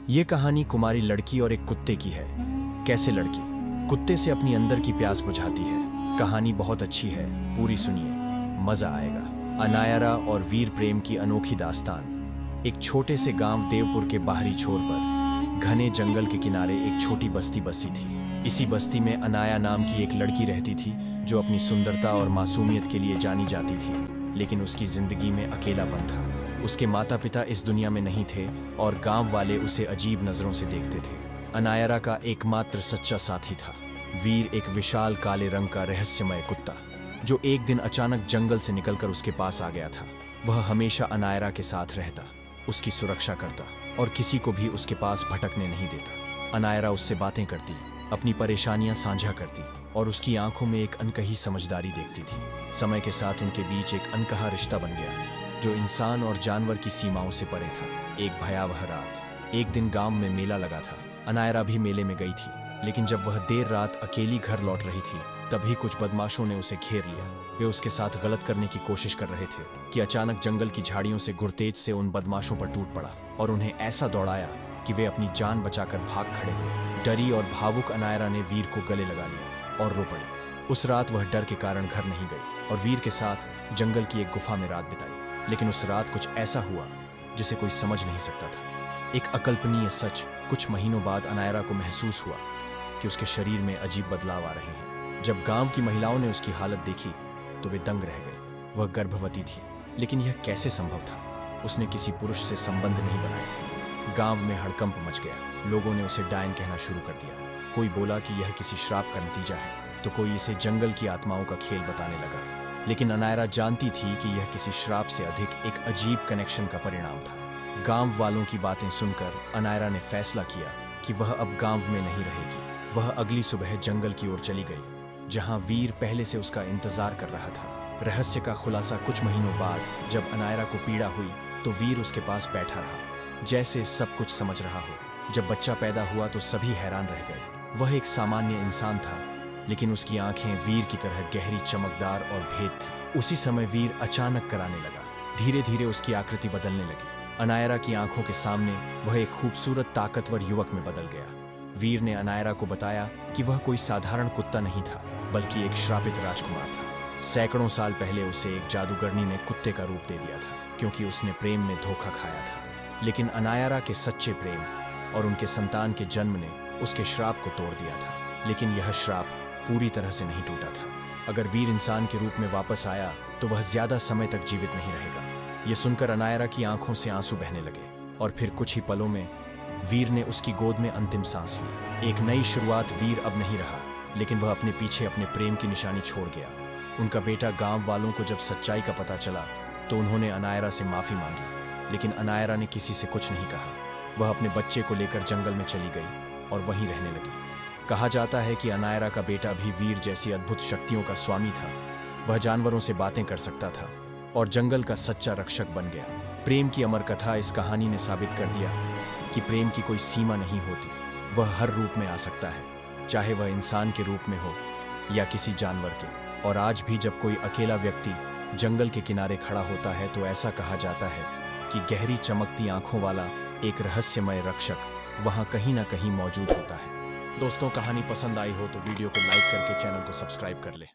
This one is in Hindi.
ये कहानी कुमारी लड़की और एक कुत्ते की है। कैसे लड़की कुत्ते से अपनी अंदर की प्यास बुझाती है। कहानी बहुत अच्छी है, पूरी सुनिए, मजा आएगा। अनायरा और वीर प्रेम की अनोखी दास्तान। एक छोटे से गांव देवपुर के बाहरी छोर पर घने जंगल के किनारे एक छोटी बस्ती बसी थी। इसी बस्ती में अनाया नाम की एक लड़की रहती थी जो अपनी सुंदरता और मासूमियत के लिए जानी जाती थी, लेकिन उसकी जिंदगी में अकेलापन था। उसके माता पिता इस दुनिया में नहीं थे और गांव वाले उसे अजीब नजरों से देखते थे। अनायरा का एकमात्र सच्चा साथी था वीर, एक विशाल काले रंग का रहस्यमय कुत्ता जो एक दिन अचानक जंगल से निकलकर उसके पास आ गया था। वह हमेशा अनायरा के साथ रहता, उसकी सुरक्षा करता और किसी को भी उसके पास भटकने नहीं देता। अनायरा उससे बातें करती, अपनी परेशानियां साझा करती और उसकी आंखों में एक अनकही समझदारी देखती थी। समय के साथ उनके बीच एक अनकहा रिश्ता बन गया जो इंसान और जानवर की सीमाओं से परे था। एक भयावह रात, एक दिन गांव में मेला लगा था। अनायरा भी मेले में गई थी, लेकिन जब वह देर रात अकेली घर लौट रही थी तभी कुछ बदमाशों ने उसे घेर लिया। वे उसके साथ गलत करने की कोशिश कर रहे थे कि अचानक जंगल की झाड़ियों से गुरतेज से उन बदमाशों पर टूट पड़ा और उन्हें ऐसा दौड़ाया कि वे अपनी जान बचाकर भाग खड़े हुए। डरी और भावुक अनायरा ने वीर को गले लगा लिया और रो पड़ी। उस रात वह डर के कारण घर नहीं गई और वीर के साथ जंगल की एक गुफा में रात बिताई। लेकिन उस रात कुछ ऐसा हुआ जिसे कोई समझ नहीं सकता था। एक अकल्पनीय सच, कुछ महीनों बाद अनायरा को महसूस हुआ कि उसके शरीर में अजीब बदलाव आ रहे हैं। जब गांव की महिलाओं ने उसकी हालत देखी तो वे दंग रह गए। वह गर्भवती थी, लेकिन यह कैसे संभव था? उसने किसी पुरुष से संबंध नहीं बनाए थे। गांव में हड़कंप मच गया। लोगों ने उसे डायन कहना शुरू कर दिया। कोई बोला कि यह किसी श्राप का नतीजा है, तो कोई इसे जंगल की आत्माओं का खेल बताने लगा। लेकिन अनायरा जानती थी कि यह किसी श्राप से अधिक एक अजीब कनेक्शन का परिणाम था। गांव वालों की बातें सुनकर अनायरा ने फैसला किया कि वह अब गांव में नहीं रहेगी। वह अगली सुबह जंगल की ओर चली गई, जहां वीर पहले से उसका इंतजार कर रहा था। रहस्य का खुलासा कुछ महीनों बाद जब अनायरा को पीड़ा हुई तो वीर उसके पास बैठा रहा, जैसे सब कुछ समझ रहा हो। जब बच्चा पैदा हुआ तो सभी हैरान रह गए। वह एक सामान्य इंसान था, लेकिन उसकी आंखें वीर की तरह गहरी, चमकदार और भेद थी। उसी समय वीर अचानक कराने लगा। धीरे धीरे उसकी आकृति बदलने लगी। अनायरा की आंखों के सामने वह एक खूबसूरत, ताकतवर युवक में बदल गया। वीर ने अनायरा को बताया कि वह कोई साधारण कुत्ता नहीं था, बल्कि एक श्रापित राजकुमार था। सैकड़ों साल पहले उसे एक जादूगरनी ने कुत्ते का रूप दे दिया था, क्योंकि उसने प्रेम में धोखा खाया था। लेकिन अनायरा के सच्चे प्रेम और उनके संतान के जन्म ने उसके श्राप को तोड़ दिया था। लेकिन यह श्राप पूरी तरह से नहीं टूटा था। अगर वीर इंसान के रूप में वापस आया तो वह ज्यादा समय तक जीवित नहीं रहेगा। यह सुनकर अनायरा की आंखों से आंसू बहने लगे और फिर कुछ ही पलों में वीर ने उसकी गोद में अंतिम सांस ली। एक नई शुरुआत। वीर अब नहीं रहा, लेकिन वह अपने पीछे अपने प्रेम की निशानी छोड़ गया। उनका बेटा गांव वालों को जब सच्चाई का पता चला तो उन्होंने अनायरा से माफी मांगी, लेकिन अनायरा ने किसी से कुछ नहीं कहा। वह अपने बच्चे को लेकर जंगल में चली गई और वहीं रहने लगी। कहा जाता है कि अनायरा का बेटा भी वीर जैसी अद्भुत शक्तियों का स्वामी था। वह जानवरों से बातें कर सकता था और जंगल का सच्चा रक्षक बन गया। प्रेम की अमर कथा इस कहानी ने साबित कर दिया कि प्रेम की कोई सीमा नहीं होती। वह हर रूप में आ सकता है, चाहे वह इंसान के रूप में हो या किसी जानवर के। और आज भी जब कोई अकेला व्यक्ति जंगल के किनारे खड़ा होता है तो ऐसा कहा जाता है कि गहरी, चमकती आंखों वाला एक रहस्यमय रक्षक वहां कहीं ना कहीं मौजूद होता है। दोस्तों, कहानी पसंद आई हो तो वीडियो को लाइक करके चैनल को सब्सक्राइब कर ले।